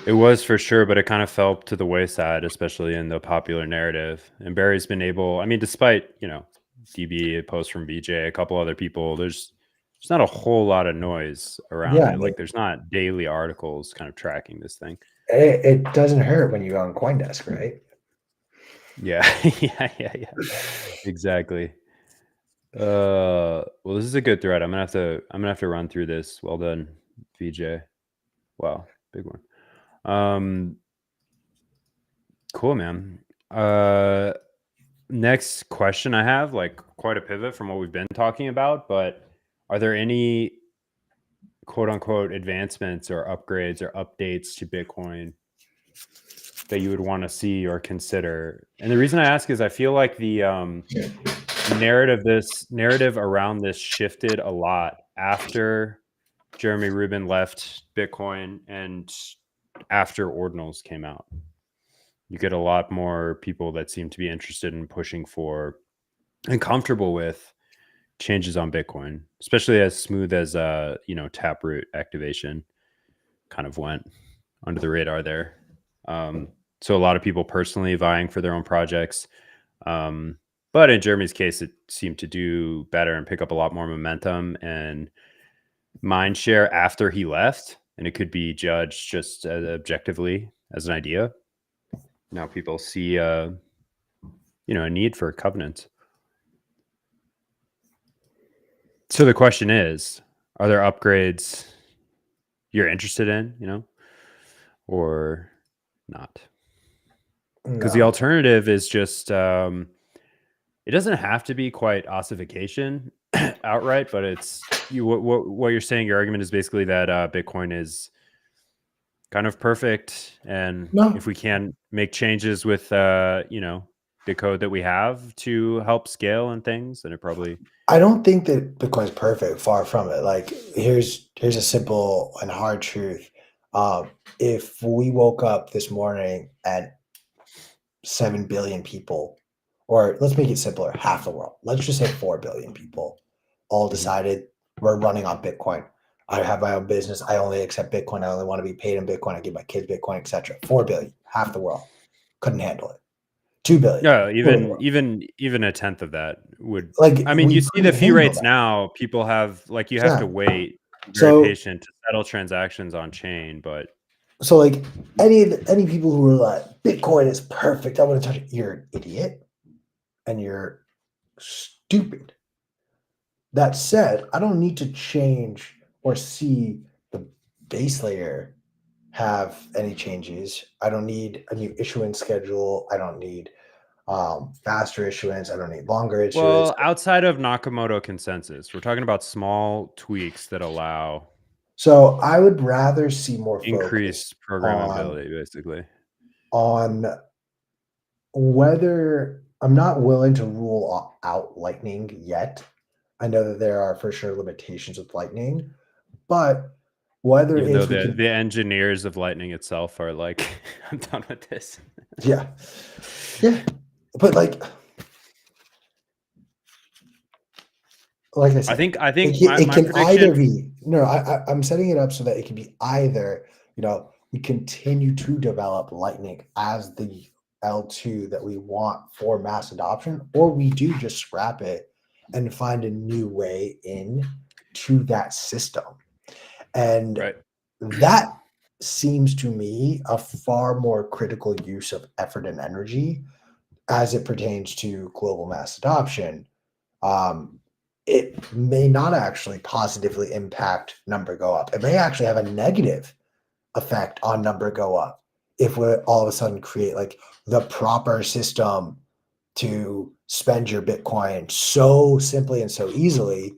It was for sure, but it kind of fell to the wayside, especially in the popular narrative. And Barry's been able, I mean, despite, DB, a post from BJ, a couple other people, there's not a whole lot of noise around it. Like, there's not daily articles kind of tracking this thing. It doesn't hurt when you go on CoinDesk, right? Yeah. yeah. Exactly. Well, this is a good thread. I'm gonna have to run through this. Well done, VJ. Wow, big one. Cool, man. Next question I have, like, quite a pivot from what we've been talking about, but are there any quote unquote advancements or upgrades or updates to Bitcoin that you would want to see or consider? And the reason I ask is I feel like the narrative around this shifted a lot after Jeremy Rubin left Bitcoin and after Ordinals came out. You get a lot more people that seem to be interested in pushing for and comfortable with changes on Bitcoin, especially as smooth as Taproot activation kind of went under the radar there. So a lot of people personally vying for their own projects. But in Jeremy's case, it seemed to do better and pick up a lot more momentum and mind share after he left. And it could be judged just objectively as an idea. Now people see, a need for covenants. So the question is, are there upgrades you're interested in, or not? Because the alternative is just, it doesn't have to be quite ossification outright, but it's what you're saying. Your argument is basically that Bitcoin is kind of perfect, and if we can make changes with the code that we have to help scale and things, then it probably. I don't think that Bitcoin's perfect. Far from it. Like, here's a simple and hard truth. If we woke up this morning and 7 billion people, or let's make it simpler, half the world, let's just say 4 billion people, all decided we're running on Bitcoin. I have my own business. I only accept Bitcoin. I only want to be paid in Bitcoin. I give my kids Bitcoin, etc. 4 billion, half the world couldn't handle it. 2 billion. Yeah, even a tenth of that would. Like, I mean, you see the fee rates now. People have you have to wait, very patient to settle transactions on chain. But so, like, any people who are like, Bitcoin is perfect, I want to touch it. You're an idiot, and you're stupid. That said, I don't need to change or see the base layer have any changes. I don't need a new issuance schedule. I don't need faster issuance. I don't need longer issuance. Well, outside of Nakamoto consensus, we're talking about small tweaks that allow. So I would rather see more increased programmability, basically. On whether I'm not willing to rule out Lightning yet. I know that there are for sure limitations with Lightning, but whether it's the engineers of Lightning itself are like, I'm done with this. Yeah. But like I said, I think it can either be I'm setting it up so that it can be either, we continue to develop Lightning as the L2 that we want for mass adoption, or we do just scrap it and find a new way in to that system. And that seems to me a far more critical use of effort and energy as it pertains to global mass adoption. it may not actually positively impact number go up. It may actually have a negative effect on number go up if we all of a sudden create like the proper system to spend your Bitcoin so simply and so easily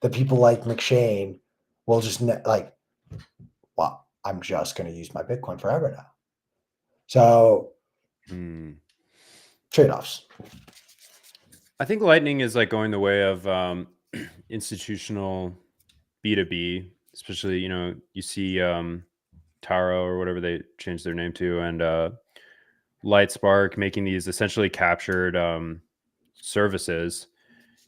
that people like McShane will just like, well, I'm just going to use my Bitcoin forever now. So trade-offs. I think Lightning is like going the way of institutional B2B, especially, you know, you see Taro or whatever they changed their name to, and Lightspark making these essentially captured services,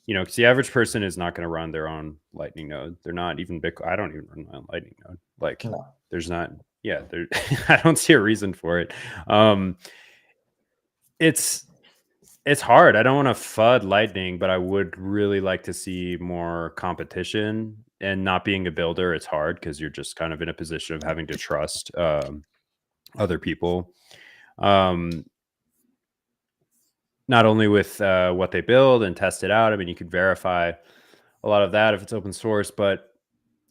you know, because the average person is not going to run their own Lightning node. They're not even Bitcoin. I don't even run my own Lightning node. Like, there's not, there. I don't see a reason for it. It's hard. I don't want to FUD Lightning, but I would really like to see more competition. And not being a builder, it's hard because you're just kind of in a position of having to trust other people. Not only with what they build and test it out. I mean, you could verify a lot of that if it's open source, but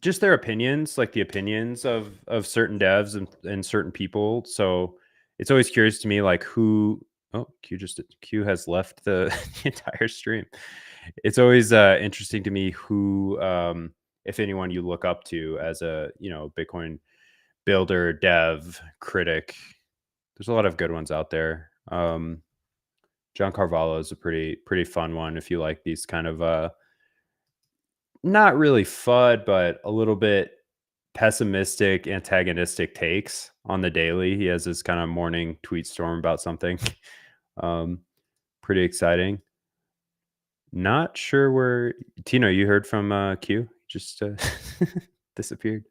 just their opinions, like the opinions of certain devs and certain people. So it's always curious to me, like who. Oh, Q has left the entire stream. It's always interesting to me who, if anyone, you look up to as a, you know, Bitcoin builder, dev, critic. There's a lot of good ones out there. John Carvalho is a pretty fun one if you like these kind of not really FUD, but a little bit pessimistic, antagonistic takes on the daily. He has this kind of morning tweet storm about something. Pretty exciting. Not sure where Tino, you heard from Q, just disappeared.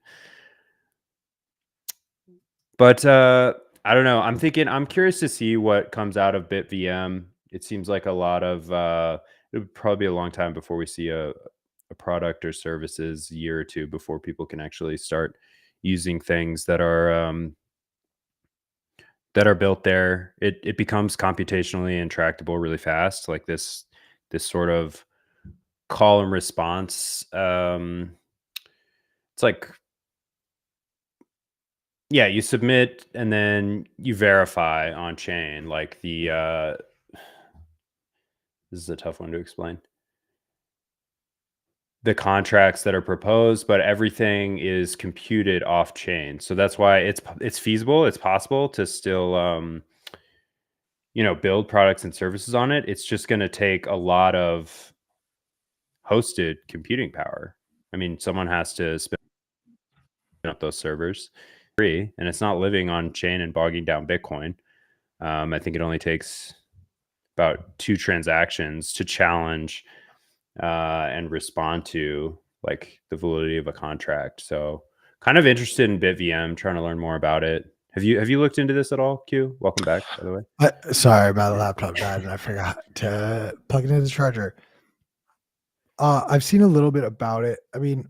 But I don't know. I'm curious to see what comes out of BitVM. It seems like a lot of it would probably be a long time before we see a product or services, a year or two before people can actually start using things that are built there. It becomes computationally intractable really fast, like this sort of call and response. It's like, yeah, you submit and then you verify on chain. Like this is a tough one to explain. The contracts that are proposed, but everything is computed off chain. So that's why it's feasible. It's possible to still, you know, build products and services on it. It's just going to take a lot of hosted computing power. I mean, someone has to spin up those servers free, and it's not living on chain and bogging down Bitcoin. I think it only takes about 2 transactions to challenge and respond to like the validity of a contract. So kind of interested in BitVM, trying to learn more about it. Have you looked into this at all, Q? Welcome back, by the way. Sorry, my laptop died and I forgot to plug it into the charger. I've seen a little bit about it. I mean,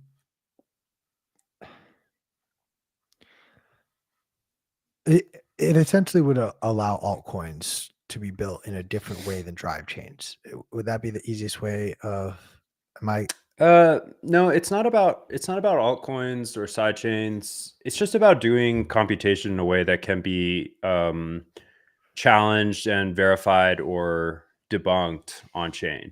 it essentially would allow altcoins to be built in a different way than drive chains. Would that be the easiest way of? No, it's not about altcoins or side chains. It's just about doing computation in a way that can be challenged and verified or debunked on chain.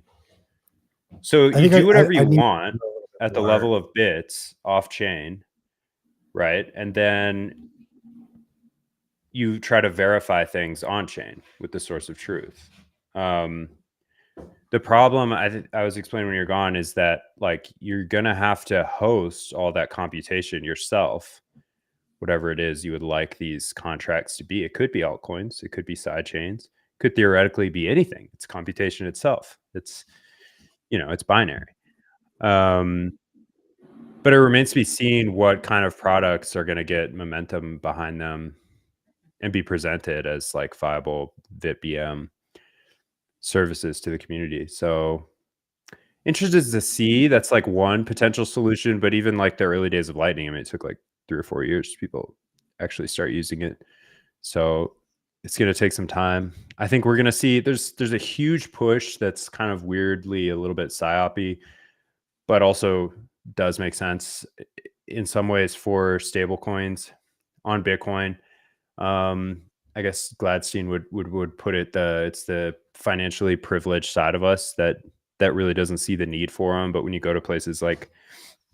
So you do whatever you want at the level of bits off chain, right? And then you try to verify things on chain with the source of truth. The problem I was explaining when you're gone is that like you're gonna have to host all that computation yourself, whatever it is you would like these contracts to be. It could be altcoins, it could be side chains, it could theoretically be anything. It's computation itself. It's, you know, it's binary. But it remains to be seen what kind of products are going to get momentum behind them and be presented as like viable BitVM services to the community. So interested to see. That's like one potential solution, but even like the early days of Lightning, I mean, it took like 3 or 4 years for people actually start using it. So it's going to take some time. I think we're going to see there's a huge push that's kind of weirdly a little bit psyopy but also does make sense in some ways for stable coins on Bitcoin. I guess Gladstein would put it, it's the financially privileged side of us that really doesn't see the need for them. But when you go to places like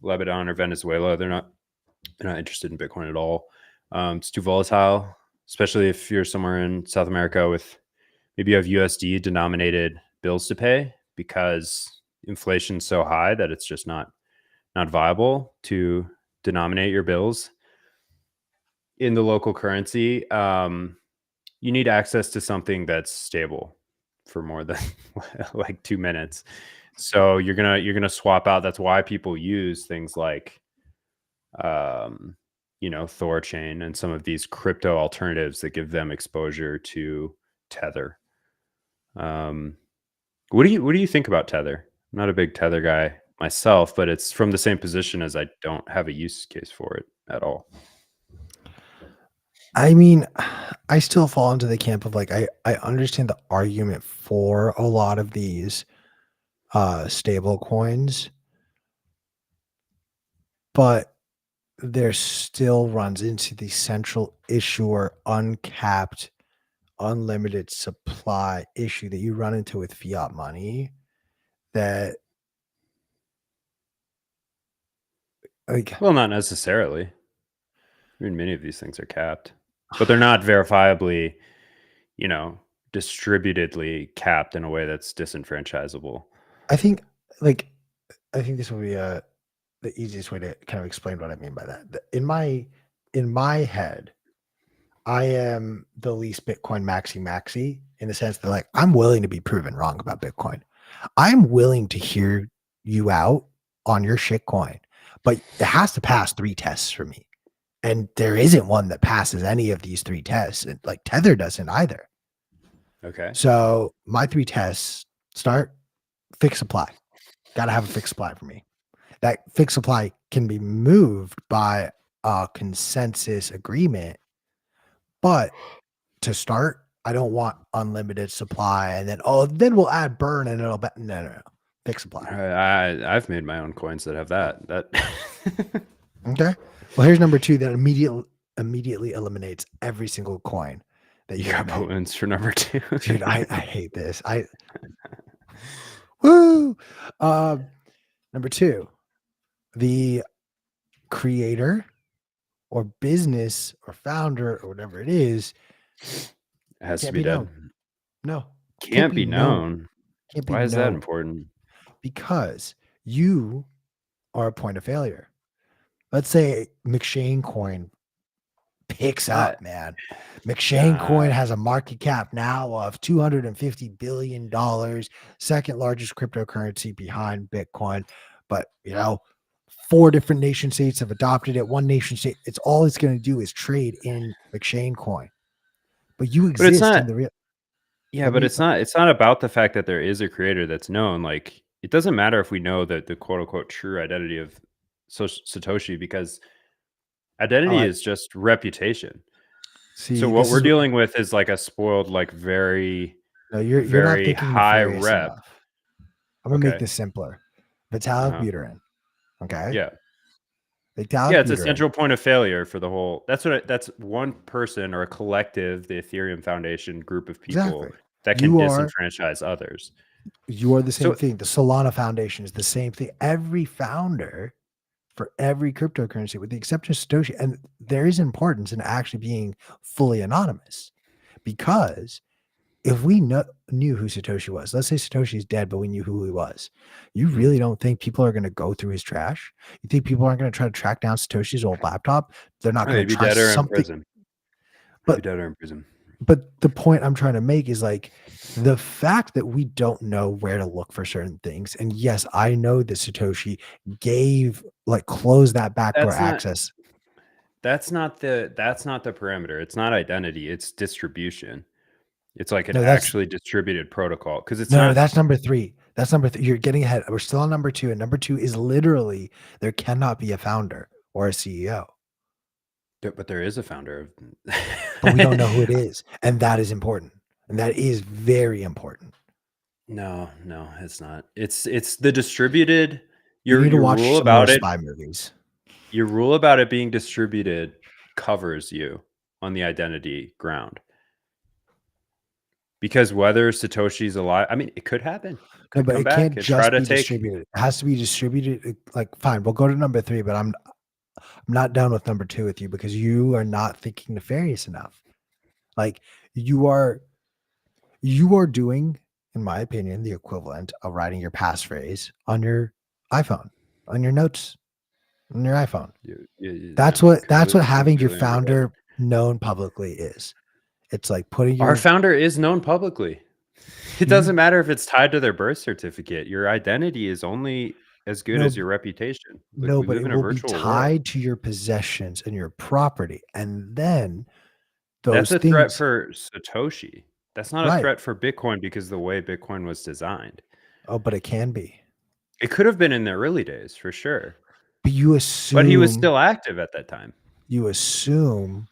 Lebanon or Venezuela, they're not interested in Bitcoin at all. It's too volatile, especially if you're somewhere in South America with maybe you have USD denominated bills to pay, because inflation's so high that it's just not viable to denominate your bills in the local currency. You need access to something that's stable for more than like 2 minutes. So you're gonna swap out. That's why people use things like Thorchain and some of these crypto alternatives that give them exposure to Tether. What do you think about Tether? I'm not a big Tether guy myself, but it's from the same position as I don't have a use case for it at all. I mean, I still fall into the camp of like, I understand the argument for a lot of these stable coins, but there still runs into the central issuer uncapped, unlimited supply issue that you run into with fiat money. That, like, well, not necessarily. I mean, many of these things are capped, but they're not verifiably, distributedly capped in a way that's disenfranchisable. I think this will be the easiest way to kind of explain what I mean by that. In my head, I am the least Bitcoin maxi in the sense that, like, I'm willing to be proven wrong about Bitcoin. I'm willing to hear you out on your shit coin, but it has to pass 3 tests for me. And there isn't one that passes any of these 3 tests. And like Tether doesn't either. Okay. So my 3 tests start: fixed supply. Got to have a fixed supply for me. That fixed supply can be moved by a consensus agreement. But to start, I don't want unlimited supply and then we'll add burn and it'll be no. Fixed supply. I've made my own coins that have that. Okay. Well, here's number 2 that immediately eliminates every single coin that you got balloons for number 2. Dude, I hate this. Woo. Number 2, the creator or business or founder or whatever it is, it has to be dead. No. Can't be known. Why is that important? Because you are a point of failure. Let's say McShane coin picks up, man. McShane coin has a market cap now of $250 billion, second largest cryptocurrency behind Bitcoin. But 4 different nation states have adopted it. One nation state, all it's going to do is trade in McShane coin. But you exist in the real. Yeah, but it's not about the fact that there is a creator that's known. Like, it doesn't matter if we know that the quote unquote true identity of Satoshi, because identity is just reputation. So what we're dealing with is like a spoiled, like very, you're very not high rep. Enough. I'm gonna make this simpler. Vitalik Buterin. Okay. Yeah. Vitalik it's Buterin. a central point of failure for the whole. That's one person or a collective, the Ethereum Foundation group of people that can disenfranchise others. You are the same thing. The Solana Foundation is the same thing. Every founder for every cryptocurrency, with the exception of Satoshi, and there is importance in actually being fully anonymous, because if we knew who Satoshi was, let's say Satoshi's dead, but we knew who he was, you really don't think people are going to go through his trash? You think people aren't going to try to track down Satoshi's old laptop? They're not going to try something. But dead or in prison. But the point I'm trying to make is, like, the fact that we don't know where to look for certain things. And yes, I know that Satoshi closed that backdoor access. That's not the parameter. It's not identity. It's distribution. It's like an actually distributed protocol. Because it's that's number 3. That's number 3. You're getting ahead. We're still on number 2. And number 2 is literally, there cannot be a founder or a CEO. But there is a founder. But we don't know who it is. And that is important. And that is very important. No, it's not. It's the distributed You need to watch rule some more about it. spy movies. Your rule about it being distributed covers you on the identity ground. Because whether Satoshi's alive, I mean, it could happen. No, but come it back can't and try just to be take. distributed. It has to be distributed. Like, fine, we'll go to number 3, but I'm not done with number 2 with you because you are not thinking nefarious enough. Like you are doing, in my opinion, the equivalent of writing your passphrase on your iPhone, on your notes, on your iPhone. That's what having your founder known publicly is. It's like putting Our founder is known publicly. It doesn't matter if it's tied to their birth certificate. Your identity is only as good as your reputation. Like, no, we but live it in a will be virtual tied world. to your possessions and your property, and then those That's a things. threat for Satoshi. That's not a Right. threat for Bitcoin because the way Bitcoin was designed. Oh, but it can be. It could have been in the early days for sure. But you assume. But he was still active at that time. You assume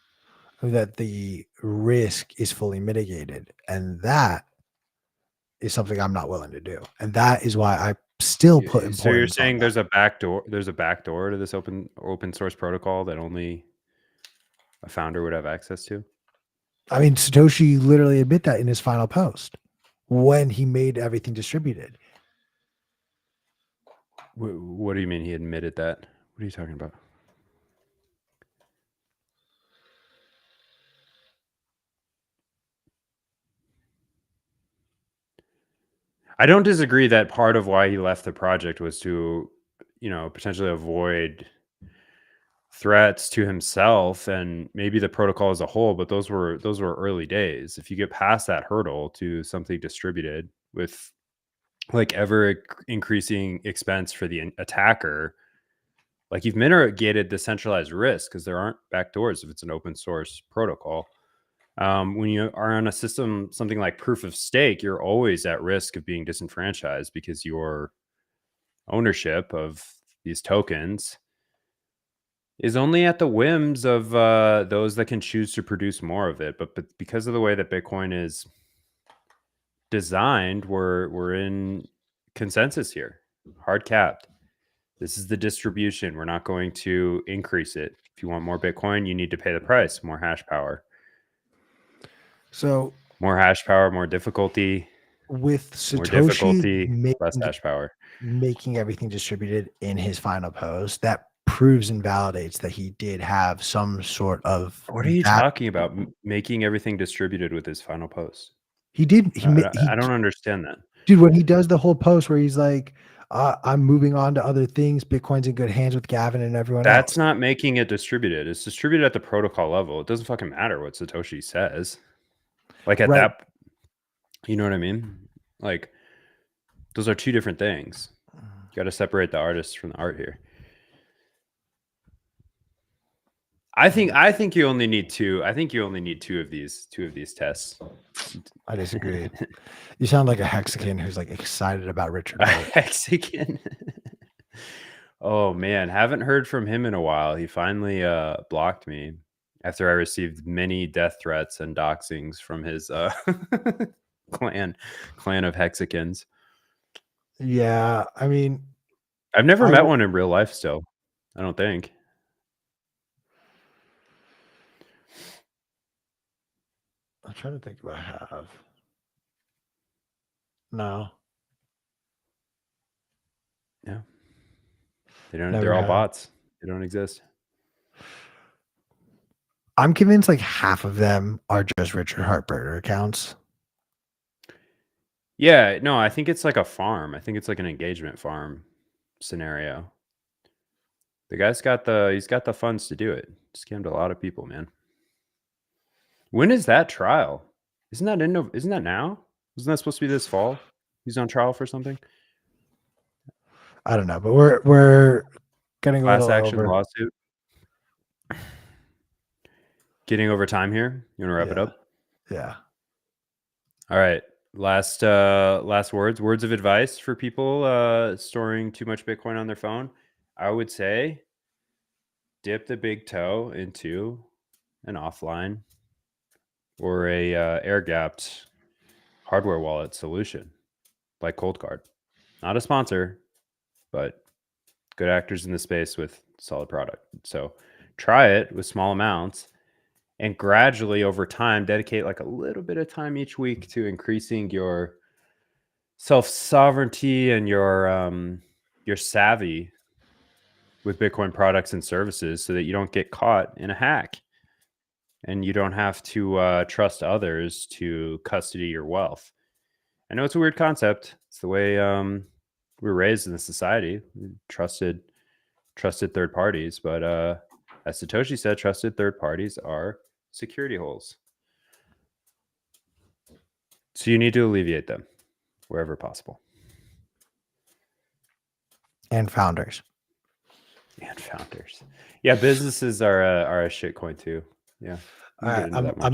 that the risk is fully mitigated, and that is something I'm not willing to do, and that is why I still put importance. So you're saying on there's that. a backdoor? There's a backdoor to this open source protocol that only a founder would have access to? I mean, Satoshi literally admit that in his final post when he made everything distributed. What do you mean he admitted that? What are you talking about? I don't disagree that part of why he left the project was to, potentially avoid threats to himself and maybe the protocol as a whole, but those were early days. If you get past that hurdle to something distributed with like ever increasing expense for the attacker, like you've mitigated the centralized risk because there aren't backdoors if it's an open source protocol. When you are on a system, something like proof of stake, you're always at risk of being disenfranchised because your ownership of these tokens is only at the whims of those that can choose to produce more of it. But because of the way that Bitcoin is designed, we're in consensus here, hard capped. This is the distribution. We're not going to increase it. If you want more Bitcoin, you need to pay the price, more hash power. So more hash power, more difficulty. With Satoshi less hash power. Making everything distributed in his final post, that proves and validates that he did have some sort of. What are you talking about? Making everything distributed with his final post? He did. I don't understand that. Dude, when he does the whole post where he's like, I'm moving on to other things. Bitcoin's in good hands with Gavin and everyone else. That's not making it distributed. It's distributed at the protocol level. It doesn't fucking matter what Satoshi says. Like at that, you know what I mean? Like those are two different things. You got to separate the artist from the art here. I think you only need two. I think you only need two of these tests. I disagree. You sound like a Hexican who's like excited about Richard. Hexican. Oh man, haven't heard from him in a while. He finally blocked me after I received many death threats and doxings from his clan of Hexicans. Yeah, I mean, I've never met one in real life still. I don't think. I'm trying to think if I have. No. Yeah. They don't. They're all bots. They don't exist. I'm convinced like half of them are just Richard Hartberger accounts. Yeah, no, I think it's like a farm. I think it's like an engagement farm scenario. The guy's got the funds to do it. Scammed a lot of people, man. When is that trial? Isn't that now? Isn't that supposed to be this fall? He's on trial for something. I don't know, but we're getting a class action lawsuit. Getting over time here. You want to wrap it up? Yeah. All right. Last words of advice for people storing too much Bitcoin on their phone. I would say dip the big toe into an offline or a air-gapped hardware wallet solution like Coldcard. Not a sponsor, but good actors in the space with solid product. So try it with small amounts and gradually over time dedicate like a little bit of time each week to increasing your self-sovereignty and your savvy with Bitcoin products and services so that you don't get caught in a hack and you don't have to trust others to custody your wealth. I know it's a weird concept. It's the way we were raised in the society. We trusted third parties, but as Satoshi said, trusted third parties are security holes. So you need to alleviate them wherever possible. And founders. Yeah, businesses are a shitcoin too. Yeah. All right, I'm